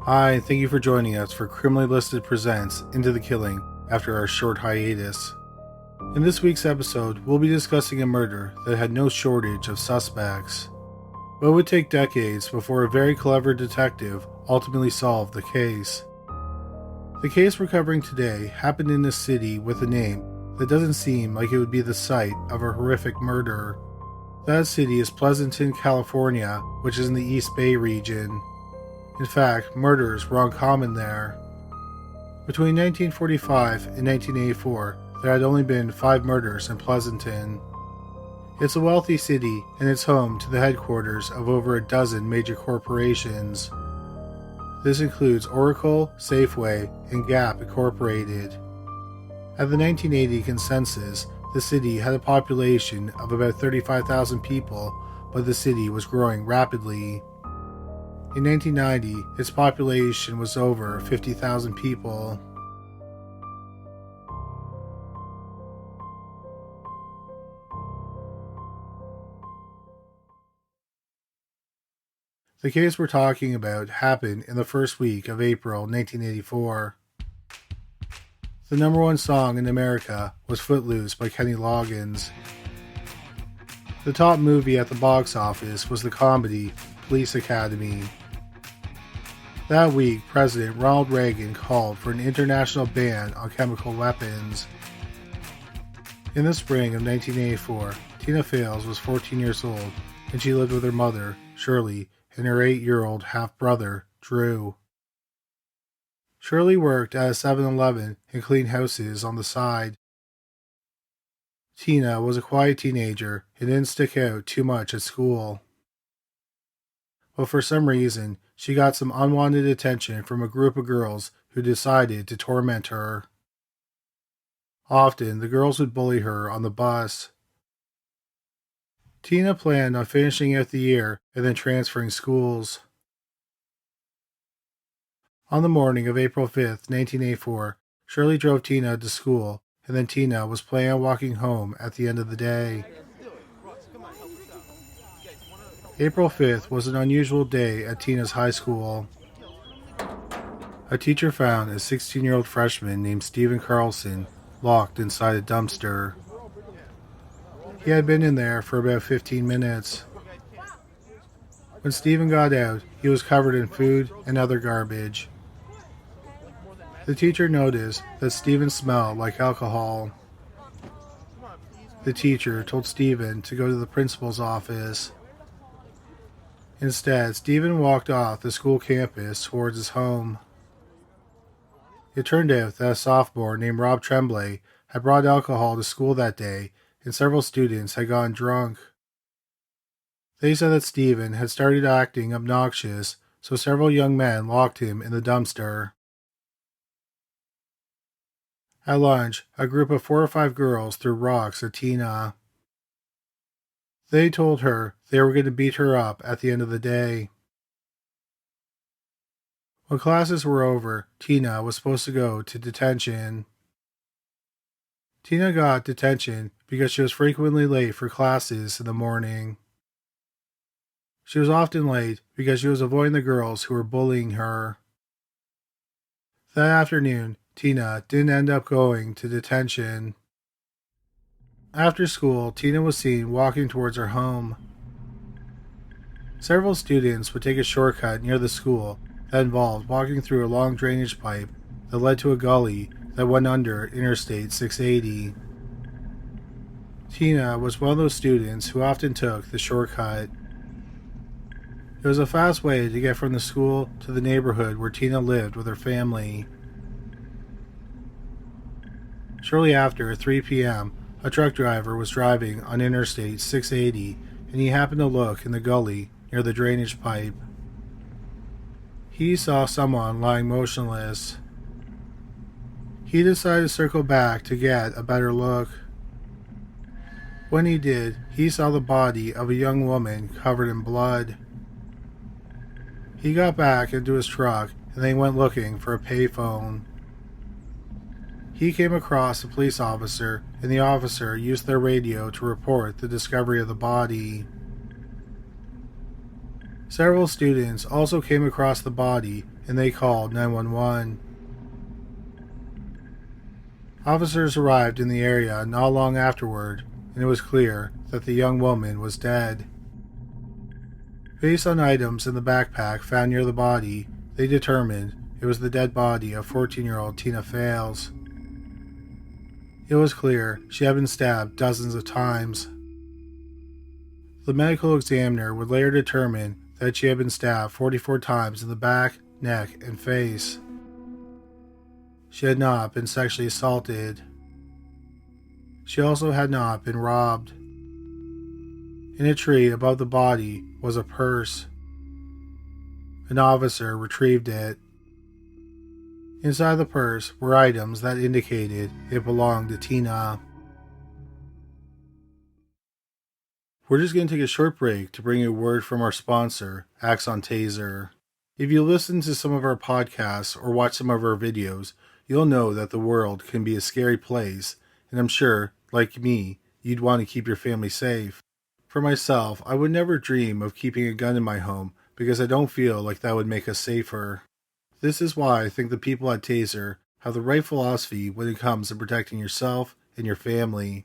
Hi, and thank you for joining us for Criminally Listed Presents Into the Killing after our short hiatus. In this week's episode, we'll be discussing a murder that had no shortage of suspects, but it would take decades before a very clever detective ultimately solved the case. The case we're covering today happened in a city with a name that doesn't seem like it would be the site of a horrific murder. That city is Pleasanton, California, which is in the East Bay region. In fact, murders were uncommon there. Between 1945 and 1984, there had only been 5 murders in Pleasanton. It's a wealthy city, and it's home to the headquarters of over a dozen major corporations. This includes Oracle, Safeway, and Gap Incorporated. At the 1980 census, the city had a population of about 35,000 people, but the city was growing rapidly. In 1990, its population was over 50,000 people. The case we're talking about happened in the first week of April 1984. The number one song in America was Footloose by Kenny Loggins. The top movie at the box office was the comedy Police Academy. That week, President Ronald Reagan called for an international ban on chemical weapons. In the spring of 1984, Tina Faelz was 14 years old, and she lived with her mother, Shirley, and her 8-year-old half-brother, Drew. Shirley worked at a 7-Eleven and cleaned houses on the side. Tina was a quiet teenager and didn't stick out too much at school. But for some reason, she got some unwanted attention from a group of girls who decided to torment her. Often, the girls would bully her on the bus. Tina planned on finishing out the year and then transferring schools. On the morning of April 5th, 1984, Shirley drove Tina to school, and then Tina was planning on walking home at the end of the day. April 5th was an unusual day at Tina's high school. A teacher found a 16-year-old freshman named Stephen Carlson locked inside a dumpster. He had been in there for about 15 minutes. When Stephen got out, he was covered in food and other garbage. The teacher noticed that Stephen smelled like alcohol. The teacher told Stephen to go to the principal's office. Instead, Stephen walked off the school campus towards his home. It turned out that a sophomore named Rob Tremblay had brought alcohol to school that day, and several students had gotten drunk. They said that Stephen had started acting obnoxious, so several young men locked him in the dumpster. At lunch, a group of 4 or 5 girls threw rocks at Tina. They told her they were going to beat her up at the end of the day. When classes were over, Tina was supposed to go to detention. Tina got detention because she was frequently late for classes in the morning. She was often late because she was avoiding the girls who were bullying her. That afternoon, Tina didn't end up going to detention. After school, Tina was seen walking towards her home. Several students would take a shortcut near the school that involved walking through a long drainage pipe that led to a gully that went under Interstate 680. Tina was one of those students who often took the shortcut. It was a fast way to get from the school to the neighborhood where Tina lived with her family. Shortly after 3 p.m., a truck driver was driving on Interstate 680, and he happened to look in the gully near the drainage pipe. He saw someone lying motionless. He decided to circle back to get a better look. When he did, he saw the body of a young woman covered in blood. He got back into his truck and they went looking for a payphone. He came across a police officer, and the officer used their radio to report the discovery of the body. Several students also came across the body and they called 911. Officers arrived in the area not long afterward, and it was clear that the young woman was dead. Based on items in the backpack found near the body, they determined it was the dead body of 14-year-old Tina Faelz. It was clear she had been stabbed dozens of times. The medical examiner would later determine that she had been stabbed 44 times in the back, neck, and face. She had not been sexually assaulted. She also had not been robbed. In a tree above the body was a purse. An officer retrieved it. Inside the purse were items that indicated it belonged to Tina. We're just going to take a short break to bring you a word from our sponsor, Axon Taser. If you listen to some of our podcasts or watch some of our videos, you'll know that the world can be a scary place, and I'm sure, like me, you'd want to keep your family safe. For myself, I would never dream of keeping a gun in my home because I don't feel like that would make us safer. This is why I think the people at Taser have the right philosophy when it comes to protecting yourself and your family.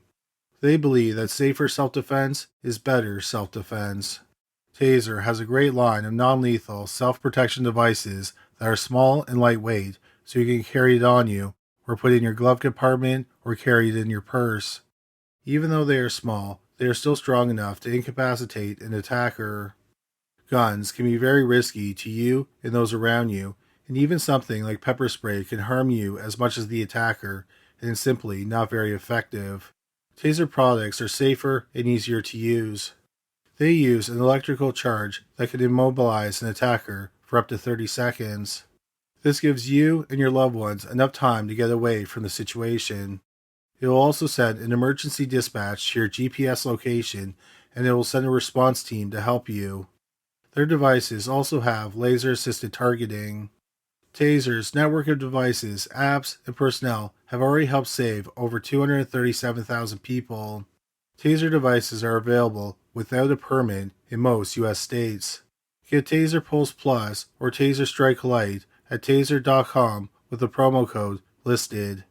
They believe that safer self-defense is better self-defense. Taser has a great line of non-lethal self-protection devices that are small and lightweight, so you can carry it on you, or put it in your glove compartment, or carry it in your purse. Even though they are small, they are still strong enough to incapacitate an attacker. Guns can be very risky to you and those around you, and even something like pepper spray can harm you as much as the attacker, and is simply not very effective. Taser products are safer and easier to use. They use an electrical charge that can immobilize an attacker for up to 30 seconds. This gives you and your loved ones enough time to get away from the situation. It will also send an emergency dispatch to your GPS location, and it will send a response team to help you. Their devices also have laser-assisted targeting. Taser's network of devices, apps, and personnel have already helped save over 237,000 people. Taser devices are available without a permit in most U.S. states. Get Taser Pulse Plus or Taser Strike Lite at taser.com with the promo code listed.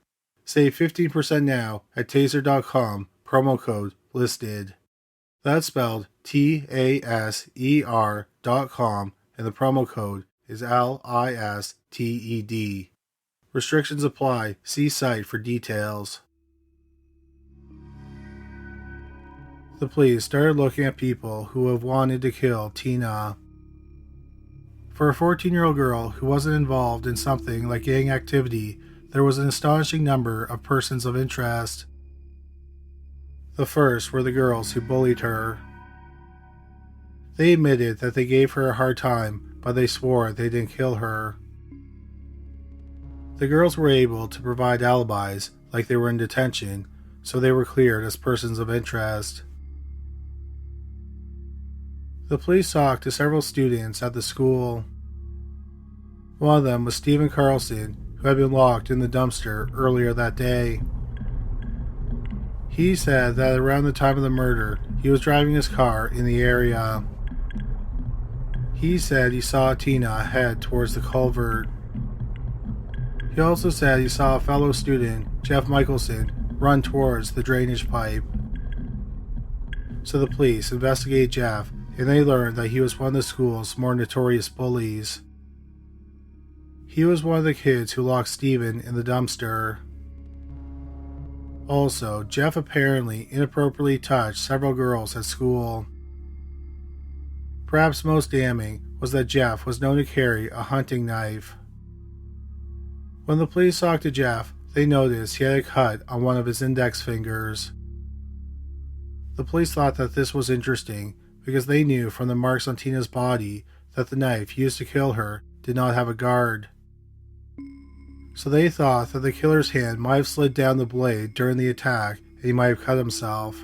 Save 15% now at taser.com, promo code listed. That's spelled TASER.com, and the promo code is LISTED. Restrictions apply. See site for details. The police started looking at people who have wanted to kill Tina. For a 14-year-old girl who wasn't involved in something like gang activity, there was an astonishing number of persons of interest. The first were the girls who bullied her. They admitted that they gave her a hard time, but they swore they didn't kill her. The girls were able to provide alibis like they were in detention, so they were cleared as persons of interest. The police talked to several students at the school. One of them was Stephen Carlson, who had been locked in the dumpster earlier that day. He said that around the time of the murder, he was driving his car in the area. He said he saw Tina head towards the culvert. He also said he saw a fellow student, Jeff Michelson, run towards the drainage pipe. So the police investigated Jeff, and they learned that he was one of the school's more notorious bullies. He was one of the kids who locked Steven in the dumpster. Also, Jeff apparently inappropriately touched several girls at school. Perhaps most damning was that Jeff was known to carry a hunting knife. When the police talked to Jeff, they noticed he had a cut on one of his index fingers. The police thought that this was interesting because they knew from the marks on Tina's body that the knife used to kill her did not have a guard. So they thought that the killer's hand might have slid down the blade during the attack and he might have cut himself.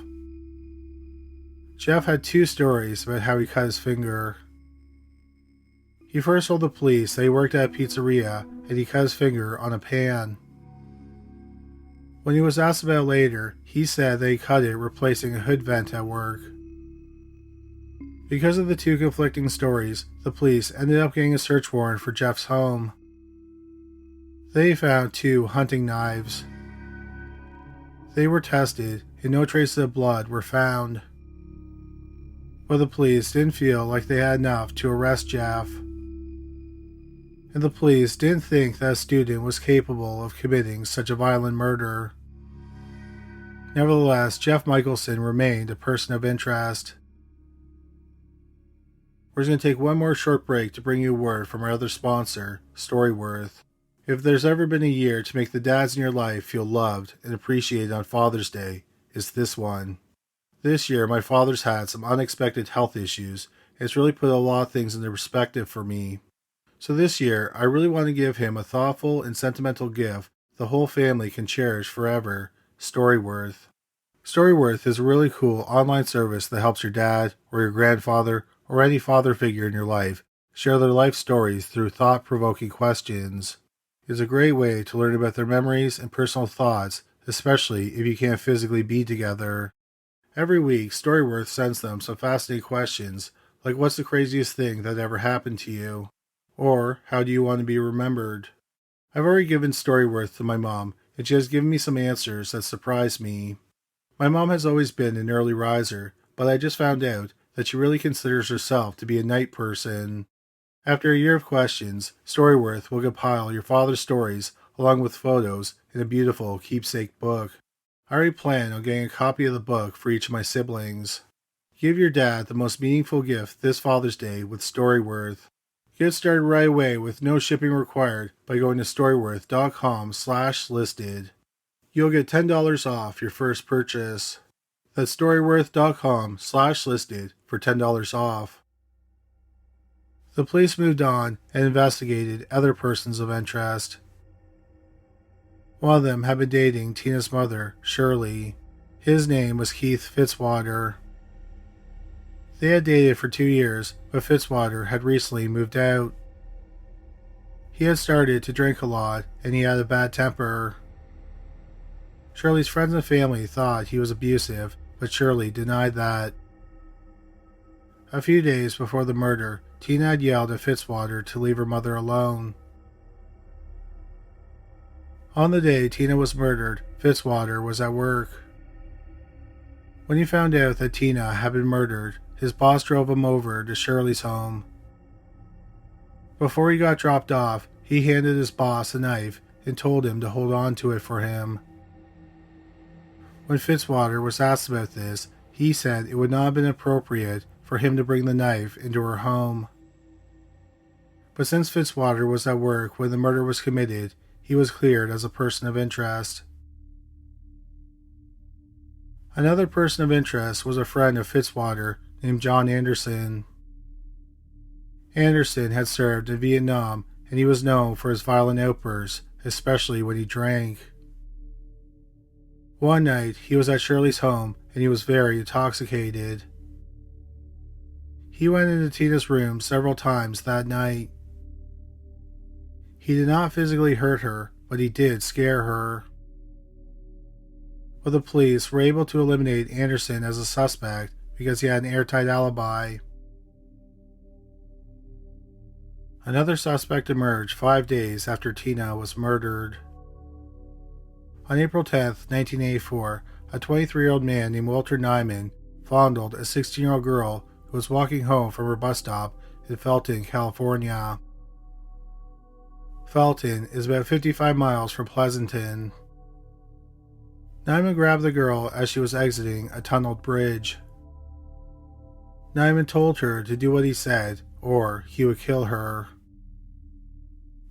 Jeff had two stories about how he cut his finger. He first told the police that he worked at a pizzeria and he cut his finger on a pan. When he was asked about it later, he said that he cut it replacing a hood vent at work. Because of the two conflicting stories, the police ended up getting a search warrant for Jeff's home. They found 2 hunting knives. They were tested, and no traces of blood were found. But the police didn't feel like they had enough to arrest Jeff. And the police didn't think that a student was capable of committing such a violent murder. Nevertheless, Jeff Michelson remained a person of interest. We're going to take one more short break to bring you a word from our other sponsor, Storyworth. If there's ever been a year to make the dads in your life feel loved and appreciated on Father's Day, it's this one. This year, my father's had some unexpected health issues, and it's really put a lot of things into perspective for me. So this year, I really want to give him a thoughtful and sentimental gift the whole family can cherish forever, Storyworth. Storyworth is a really cool online service that helps your dad or your grandfather or any father figure in your life share their life stories through thought-provoking questions. It's a great way to learn about their memories and personal thoughts, especially if you can't physically be together. Every week, Storyworth sends them some fascinating questions, like what's the craziest thing that ever happened to you? Or how do you want to be remembered? I've already given Storyworth to my mom, and she has given me some answers that surprised me. My mom has always been an early riser, but I just found out that she really considers herself to be a night person. After a year of questions, Storyworth will compile your father's stories along with photos in a beautiful keepsake book. I already plan on getting a copy of the book for each of my siblings. Give your dad the most meaningful gift this Father's Day with Storyworth. Get started right away with no shipping required by going to storyworth.com/listed. You'll get $10 off your first purchase. That's storyworth.com/listed for $10 off. The police moved on and investigated other persons of interest. One of them had been dating Tina's mother, Shirley. His name was Keith Fitzwater. They had dated for 2 years, but Fitzwater had recently moved out. He had started to drink a lot, and he had a bad temper. Shirley's friends and family thought he was abusive, but Shirley denied that. A few days before the murder, Tina had yelled at Fitzwater to leave her mother alone. On the day Tina was murdered, Fitzwater was at work. When he found out that Tina had been murdered, his boss drove him over to Shirley's home. Before he got dropped off, he handed his boss a knife and told him to hold on to it for him. When Fitzwater was asked about this, he said it would not have been appropriate for him to bring the knife into her home. But since Fitzwater was at work when the murder was committed, he was cleared as a person of interest. Another person of interest was a friend of Fitzwater named John Anderson. Anderson had served in Vietnam, and he was known for his violent outbursts, especially when he drank. One night, he was at Shirley's home, and he was very intoxicated. He went into Tina's room several times that night. He did not physically hurt her, but he did scare her. But the police were able to eliminate Anderson as a suspect because he had an airtight alibi. Another suspect emerged 5 days after Tina was murdered. On April 10, 1984, a 23-year-old man named Walter Nyman fondled a 16-year-old girl who was walking home from her bus stop in Felton, California. Felton is about 55 miles from Pleasanton. Nyman grabbed the girl as she was exiting a tunneled bridge. Nyman told her to do what he said, or he would kill her.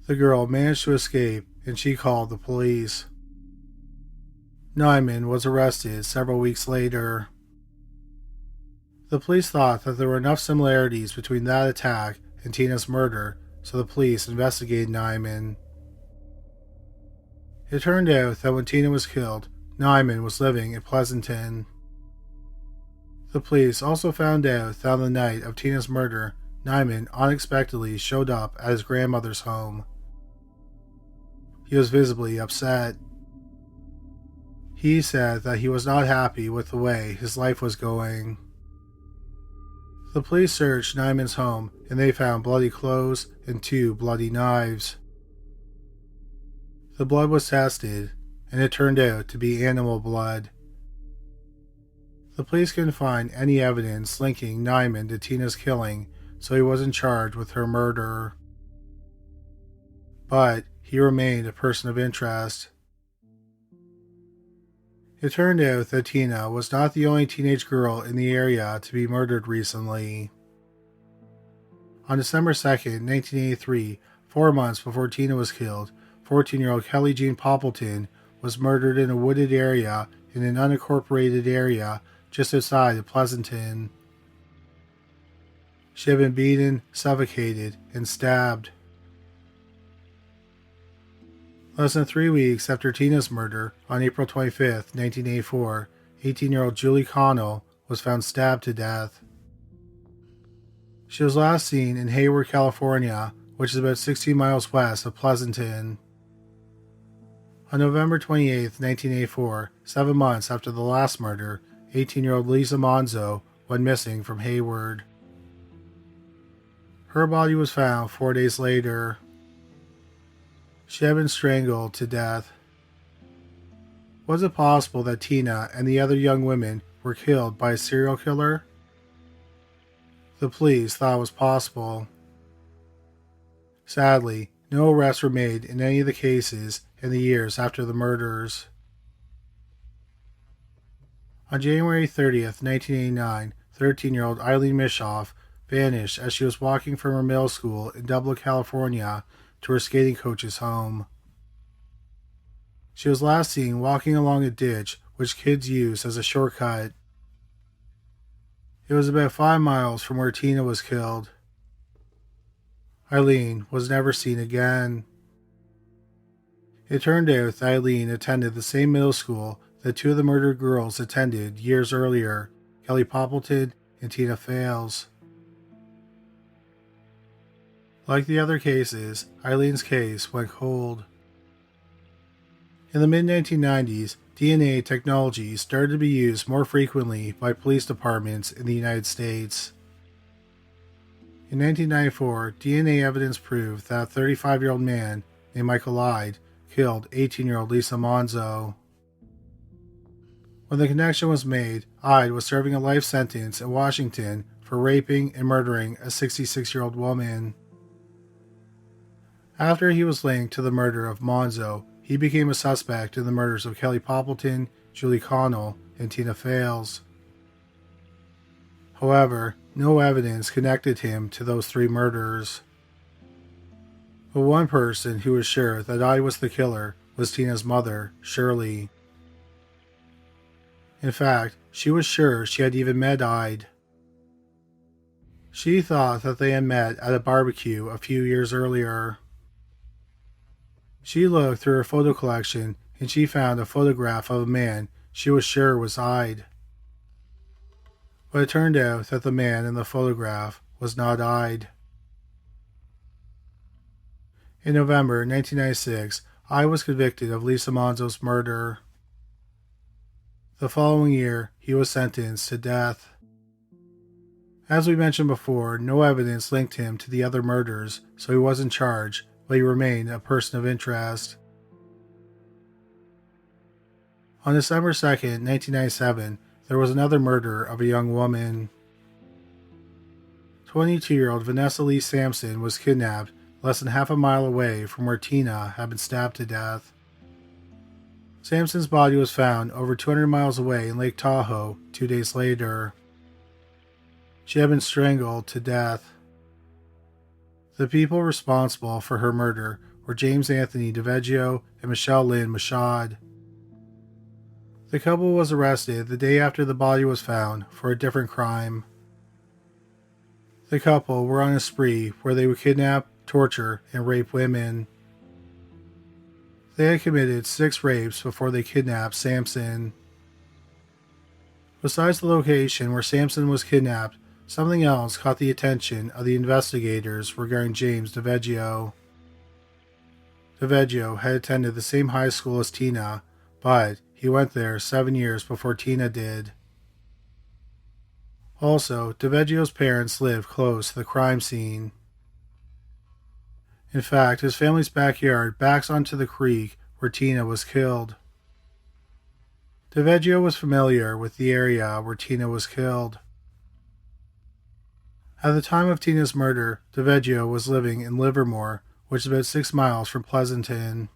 The girl managed to escape, and she called the police. Nyman was arrested several weeks later. The police thought that there were enough similarities between that attack and Tina's murder, so the police investigated Nyman. It turned out that when Tina was killed, Nyman was living in Pleasanton. The police also found out that on the night of Tina's murder, Nyman unexpectedly showed up at his grandmother's home. He was visibly upset. He said that he was not happy with the way his life was going. The police searched Nyman's home and they found bloody clothes and 2 bloody knives. The blood was tested, and it turned out to be animal blood. The police couldn't find any evidence linking Nyman to Tina's killing, so he wasn't charged with her murder. But he remained a person of interest. It turned out that Tina was not the only teenage girl in the area to be murdered recently. On December 2nd, 1983, 4 months before Tina was killed, 14-year-old Kelly Jean Poppleton was murdered in a wooded area in an unincorporated area just outside of Pleasanton. She had been beaten, suffocated, and stabbed. Less than 3 weeks after Tina's murder, on April 25, 1984, 18-year-old Julie Connell was found stabbed to death. She was last seen in Hayward, California, which is about 16 miles west of Pleasanton. On November 28, 1984, 7 months after the last murder, 18-year-old Lisa Monzo went missing from Hayward. Her body was found 4 days later. She had been strangled to death. Was it possible that Tina and the other young women were killed by a serial killer? The police thought it was possible. Sadly, no arrests were made in any of the cases in the years after the murders. On January 30th, 1989, 13-year-old Eileen Mishoff vanished as she was walking from her middle school in Dublin, California, to her skating coach's home. She was last seen walking along a ditch which kids use as a shortcut. It was about 5 miles from where Tina was killed. Eileen was never seen again. It turned out that Eileen attended the same middle school that 2 of the murdered girls attended years earlier, Kelly Poppleton and Tina Faelz. Like the other cases, Eileen's case went cold. In the mid-1990s, DNA technology started to be used more frequently by police departments in the United States. In 1994, DNA evidence proved that a 35-year-old man named Michael Ide killed 18-year-old Lisa Monzo. When the connection was made, Ide was serving a life sentence in Washington for raping and murdering a 66-year-old woman. After he was linked to the murder of Monzo, he became a suspect in the murders of Kelly Poppleton, Julie Connell, and Tina Faelz. However, no evidence connected him to those 3 murders. But one person who was sure that Ide was the killer was Tina's mother, Shirley. In fact, she was sure she had even met Ide. She thought that they had met at a barbecue a few years earlier. She looked through her photo collection and she found a photograph of a man she was sure was Ide. But it turned out that the man in the photograph was not Ide. In November 1996, Ide was convicted of Lisa Monzo's murder. The following year, he was sentenced to death. As we mentioned before, no evidence linked him to the other murders, so he wasn't charged, but he remained a person of interest. On December 2nd, 1997, there was another murder of a young woman. 22-year-old Vanessa Lee Sampson was kidnapped less than half a mile away from where Tina had been stabbed to death. Sampson's body was found over 200 miles away in Lake Tahoe 2 days later. She had been strangled to death. The people responsible for her murder were James Anthony DeVeggio and Michelle Lynn Michaud. The couple was arrested the day after the body was found for a different crime. The couple were on a spree where they would kidnap, torture, and rape women. They had committed 6 rapes before they kidnapped Sampson. Besides the location where Sampson was kidnapped, something else caught the attention of the investigators regarding James DeVeggio. DeVeggio had attended the same high school as Tina, but he went there 7 years before Tina did. Also, DiVeggio's parents lived close to the crime scene. In fact, his family's backyard backs onto the creek where Tina was killed. DiVeggio was familiar with the area where Tina was killed. At the time of Tina's murder, DiVeggio was living in Livermore, which is about 6 miles from Pleasanton.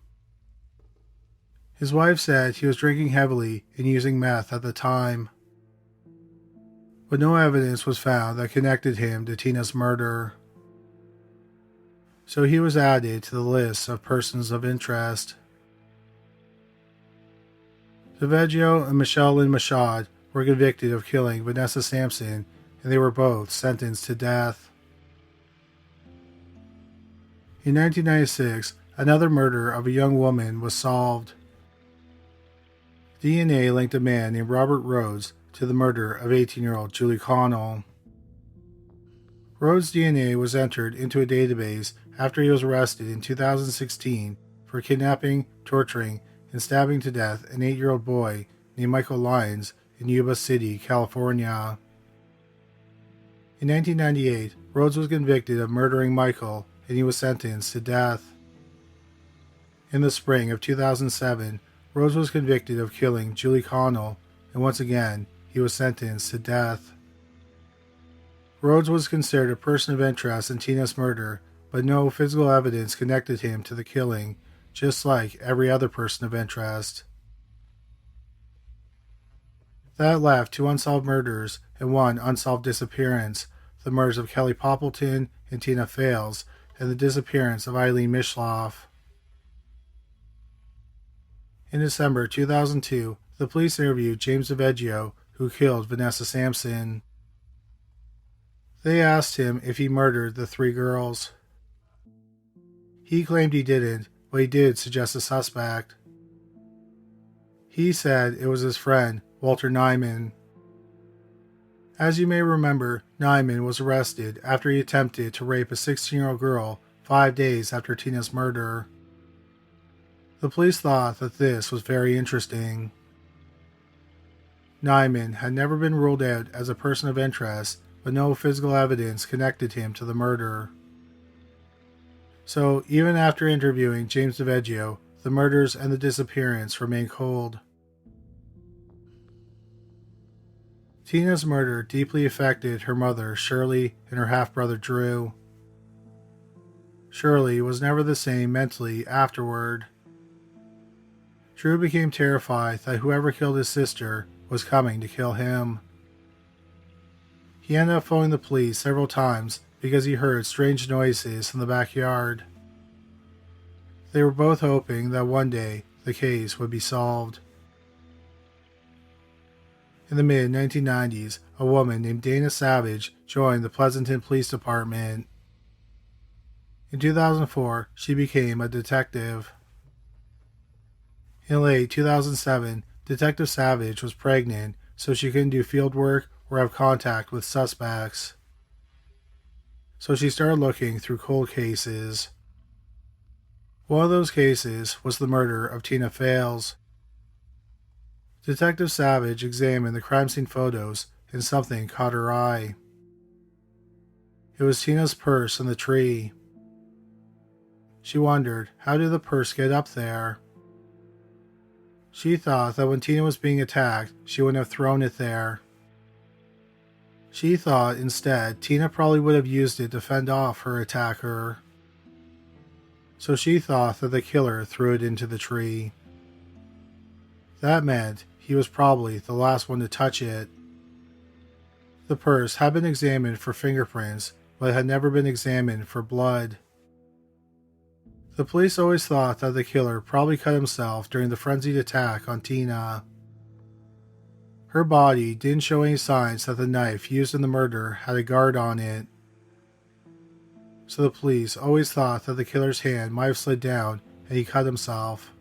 His wife said he was drinking heavily and using meth at the time, but no evidence was found that connected him to Tina's murder. So he was added to the list of persons of interest. DiVeggio and Michelle Lynn Machad were convicted of killing Vanessa Sampson, and they were both sentenced to death. In 1996, another murder of a young woman was solved. DNA linked a man named Robert Rhodes to the murder of 18-year-old Julie Connell. Rhodes' DNA was entered into a database after he was arrested in 2016 for kidnapping, torturing, and stabbing to death an 8-year-old boy named Michael Lyons in Yuba City, California. In 1998, Rhodes was convicted of murdering Michael, and he was sentenced to death. In the spring of 2007, Rhodes was convicted of killing Julie Connell, and once again, he was sentenced to death. Rhodes was considered a person of interest in Tina's murder, but no physical evidence connected him to the killing, just like every other person of interest. That left 2 unsolved murders and 1 unsolved disappearance, the murders of Kelly Poppleton and Tina Faelz, and the disappearance of Eileen Mishloff. In December 2002, the police interviewed James DiVeggio, who killed Vanessa Sampson. They asked him if he murdered the 3 girls. He claimed he didn't, but he did suggest a suspect. He said it was his friend, Walter Nyman. As you may remember, Nyman was arrested after he attempted to rape a 16-year-old girl 5 days after Tina's murder. The police thought that this was very interesting. Nyman had never been ruled out as a person of interest, but no physical evidence connected him to the murder. So, even after interviewing James DiVeggio, the murders and the disappearance remained cold. Tina's murder deeply affected her mother, Shirley, and her half-brother, Drew. Shirley was never the same mentally afterward. Drew became terrified that whoever killed his sister was coming to kill him. He ended up phoning the police several times because he heard strange noises in the backyard. They were both hoping that one day the case would be solved. In the mid-1990s, a woman named Dana Savage joined the Pleasanton Police Department. In 2004, she became a detective. In late 2007, Detective Savage was pregnant, so she couldn't do field work or have contact with suspects. So she started looking through cold cases. One of those cases was the murder of Tina Faelz. Detective Savage examined the crime scene photos and something caught her eye. It was Tina's purse in the tree. She wondered, how did the purse get up there? She thought that when Tina was being attacked, she wouldn't have thrown it there. She thought instead Tina probably would have used it to fend off her attacker. So she thought that the killer threw it into the tree. That meant he was probably the last one to touch it. The purse had been examined for fingerprints, but had never been examined for blood. The police always thought that the killer probably cut himself during the frenzied attack on Tina. Her body didn't show any signs that the knife used in the murder had a guard on it. So the police always thought that the killer's hand might have slid down and he cut himself.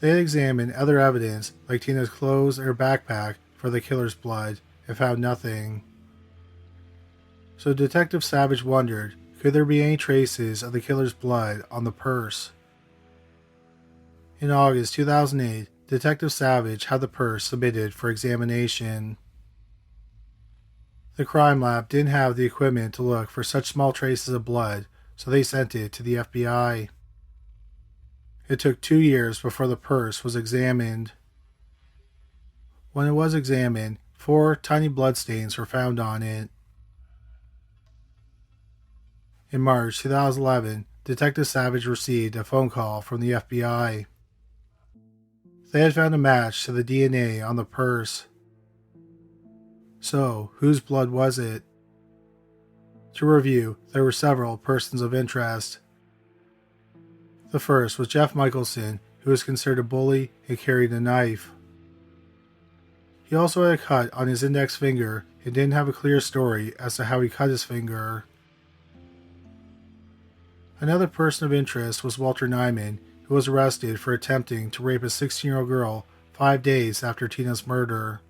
They had examined other evidence like Tina's clothes or backpack for the killer's blood and found nothing. So Detective Savage wondered, could there be any traces of the killer's blood on the purse? In August 2008, Detective Savage had the purse submitted for examination. The crime lab didn't have the equipment to look for such small traces of blood, so they sent it to the FBI. It took 2 years before the purse was examined. When it was examined, 4 tiny bloodstains were found on it. In March 2011, Detective Savage received a phone call from the FBI. They had found a match to the DNA on the purse. So, whose blood was it? To review, there were several persons of interest. The first was Jeff Michelson, who was considered a bully and carried a knife. He also had a cut on his index finger and didn't have a clear story as to how he cut his finger. Another person of interest was Walter Nyman, who was arrested for attempting to rape a 16-year-old girl 5 days after Tina's murder.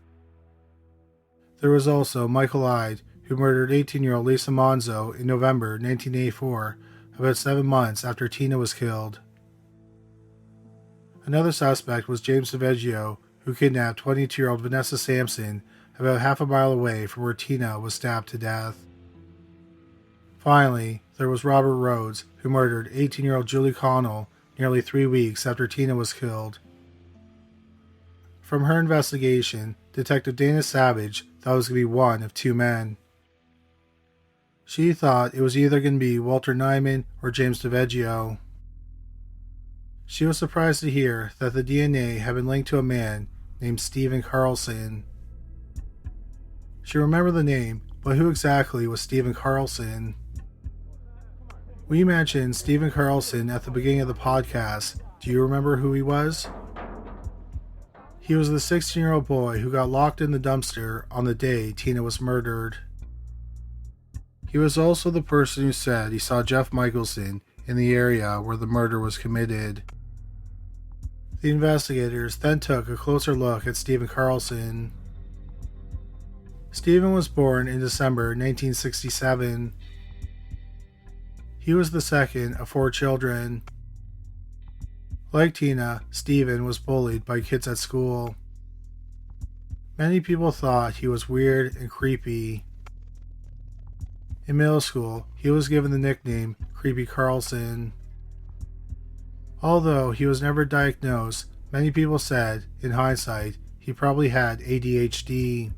There was also Michael Ide, who murdered 18-year-old Lisa Monzo in November 1984, about 7 months after Tina was killed. Another suspect was James DeVeggio, who kidnapped 22-year-old Vanessa Sampson about half a mile away from where Tina was stabbed to death. Finally, there was Robert Rhodes, who murdered 18-year-old Julie Connell nearly 3 weeks after Tina was killed. From her investigation, Detective Dana Savage thought it was going to be one of 2 men. She thought it was either going to be Walter Nyman or James DeVeggio. She was surprised to hear that the DNA had been linked to a man named Stephen Carlson. She remembered the name, but who exactly was Stephen Carlson? We mentioned Stephen Carlson at the beginning of the podcast. Do you remember who he was? He was the 16-year-old boy who got locked in the dumpster on the day Tina was murdered. He was also the person who said he saw Jeff Michelson in the area where the murder was committed. The investigators then took a closer look at Stephen Carlson. Stephen was born in December 1967. He was the second of 4 children. Like Tina, Stephen was bullied by kids at school. Many people thought he was weird and creepy. In middle school, he was given the nickname Creepy Carlson. Although he was never diagnosed, many people said, in hindsight, he probably had ADHD.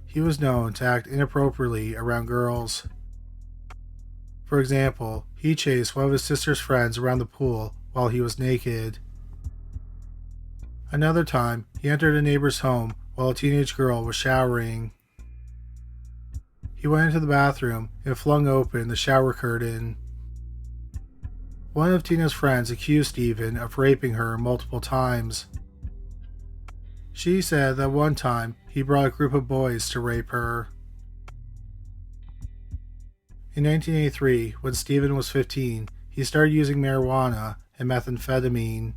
He was known to act inappropriately around girls. For example, he chased one of his sister's friends around the pool while he was naked. Another time, he entered a neighbor's home while a teenage girl was showering. He went into the bathroom and flung open the shower curtain. One of Tina's friends accused Stephen of raping her multiple times. She said that one time he brought a group of boys to rape her. In 1983, when Stephen was 15, he started using marijuana and methamphetamine.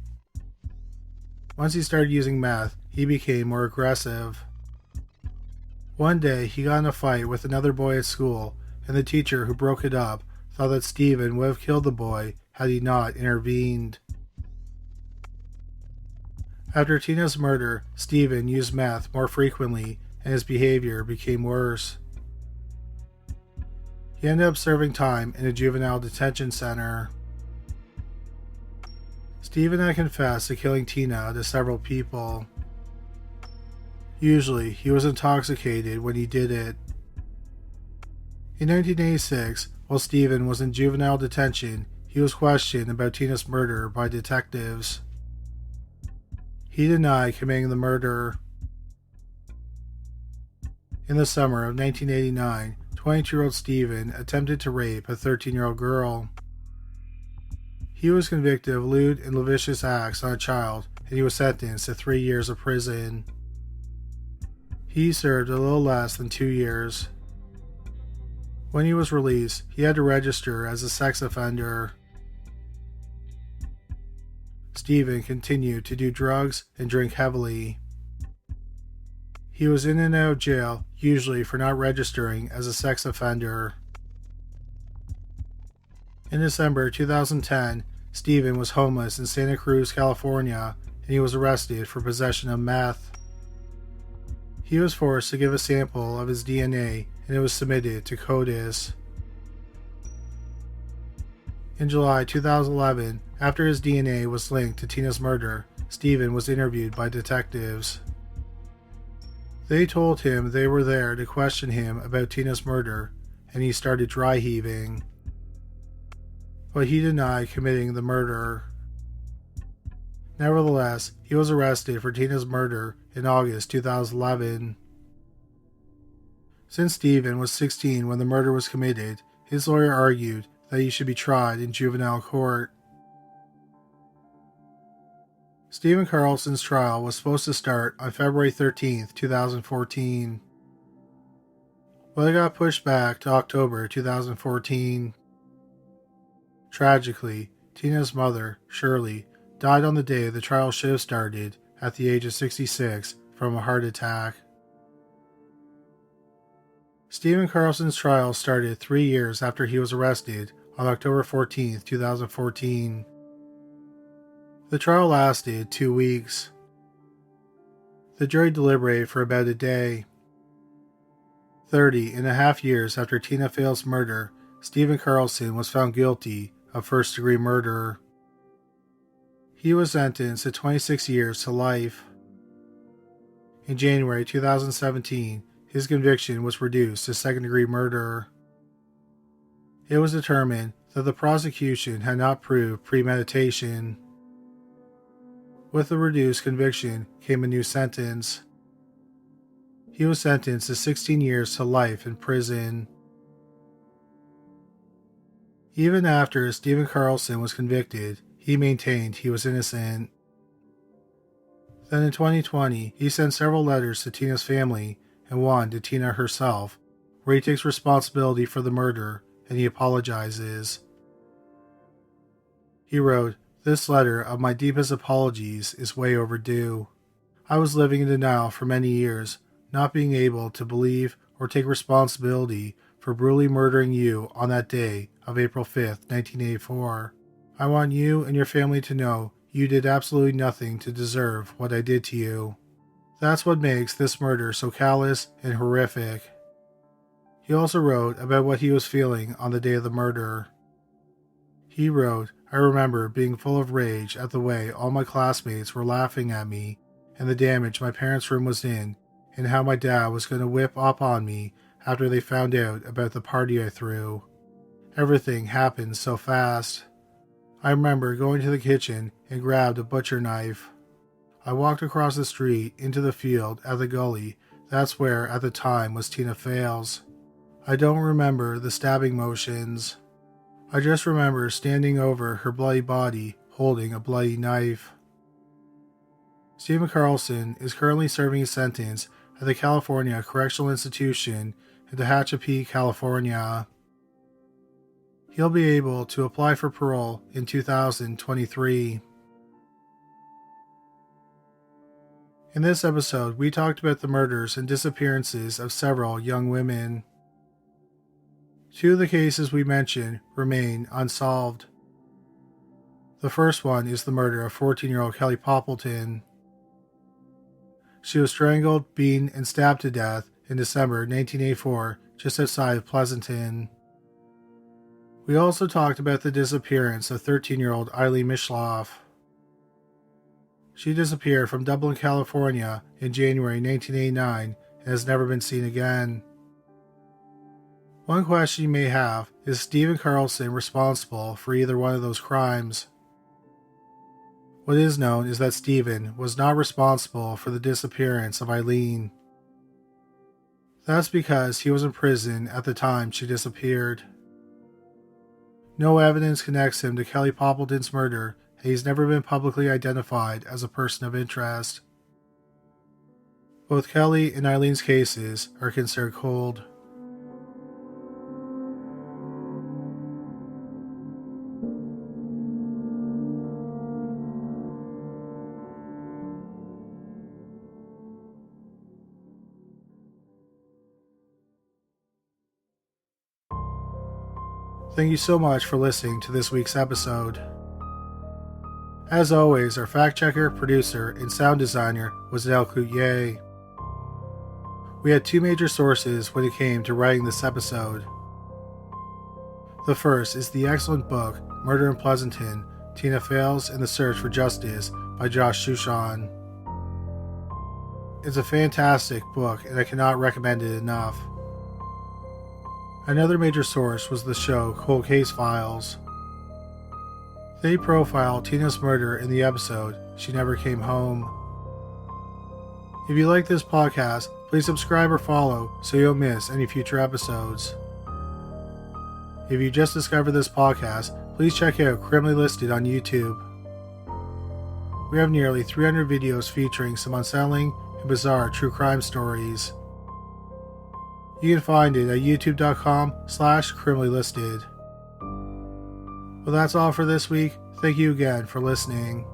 Once he started using meth, he became more aggressive. One day, he got in a fight with another boy at school, and the teacher who broke it up thought that Stephen would have killed the boy had he not intervened. After Tina's murder, Stephen used meth more frequently, and his behavior became worse. He ended up serving time in a juvenile detention center. Stephen had confessed to killing Tina to several people. Usually, he was intoxicated when he did it. In 1986, while Stephen was in juvenile detention, he was questioned about Tina's murder by detectives. He denied committing the murder. In the summer of 1989, 22-year-old Stephen attempted to rape a 13-year-old girl. He was convicted of lewd and lascivious acts on a child, and he was sentenced to 3 years of prison. He served a little less than 2 years. When he was released, he had to register as a sex offender. Stephen continued to do drugs and drink heavily. He was in and out of jail, usually for not registering as a sex offender. In December 2010, Stephen was homeless in Santa Cruz, California, and he was arrested for possession of meth. He was forced to give a sample of his DNA and it was submitted to CODIS. In July 2011, after his DNA was linked to Tina's murder, Stephen was interviewed by detectives. They told him they were there to question him about Tina's murder, and he started dry heaving. But he denied committing the murder. Nevertheless, he was arrested for Tina's murder in August 2011. Since Stephen was 16 when the murder was committed, his lawyer argued that he should be tried in juvenile court. Stephen Carlson's trial was supposed to start on February 13, 2014, but it got pushed back to October 2014. Tragically, Tina's mother, Shirley, died on the day the trial should have started at the age of 66 from a heart attack. Stephen Carlson's trial started 3 years after he was arrested on October 14, 2014. The trial lasted 2 weeks. The jury deliberated for about a day. 30.5 years after Tina Faelz's murder, Stephen Carlson was found guilty of first-degree murder. He was sentenced to 26 years to life. In January 2017, his conviction was reduced to second-degree murder. It was determined that the prosecution had not proved premeditation. With the reduced conviction came a new sentence. He was sentenced to 16 years to life in prison. Even after Stephen Carlson was convicted, he maintained he was innocent. Then in 2020, he sent several letters to Tina's family and one to Tina herself, where he takes responsibility for the murder and he apologizes. He wrote, "This letter of my deepest apologies is way overdue. I was living in denial for many years, not being able to believe or take responsibility for brutally murdering you on that day of April 5th, 1984. I want you and your family to know you did absolutely nothing to deserve what I did to you. That's what makes this murder so callous and horrific." He also wrote about what he was feeling on the day of the murder. He wrote, "I remember being full of rage at the way all my classmates were laughing at me and the damage my parents' room was in and how my dad was going to whip up on me after they found out about the party I threw. Everything happened so fast. I remember going to the kitchen and grabbed a butcher knife. I walked across the street into the field at the gully. That's where at the time was Tina Faelz. I don't remember the stabbing motions. I just remember standing over her bloody body holding a bloody knife." Stephen Carlson is currently serving his sentence at the California Correctional Institution in Tehachapi, California. He'll be able to apply for parole in 2023. In this episode, we talked about the murders and disappearances of several young women. 2 of the cases we mentioned remain unsolved. The first one is the murder of 14-year-old Kelly Poppleton. She was strangled, beaten, and stabbed to death in December 1984 just outside of Pleasanton. We also talked about the disappearance of 13-year-old Eileen Mishloff. She disappeared from Dublin, California in January 1989 and has never been seen again. One question you may have is Stephen Carlson responsible for either one of those crimes? What is known is that Stephen was not responsible for the disappearance of Eileen. That's because he was in prison at the time she disappeared. No evidence connects him to Kelly Poppleton's murder, and he's never been publicly identified as a person of interest. Both Kelly and Eileen's cases are considered cold. Thank you so much for listening to this week's episode. As always, our fact checker, producer, and sound designer was Danelle Cloutier. We had two major sources when it came to writing this episode. The first is the excellent book Murder in Pleasanton, Tina Faelz and the Search for Justice by Josh Shushan. It's a fantastic book and I cannot recommend it enough. Another major source was the show Cold Case Files. They profile Tina's murder in the episode She Never Came Home. If you like this podcast, please subscribe or follow so you don't miss any future episodes. If you just discovered this podcast, please check out Criminally Listed on YouTube. We have nearly 300 videos featuring some unsettling and bizarre true crime stories. You can find it at youtube.com/criminallylisted. Well, that's all for this week. Thank you again for listening.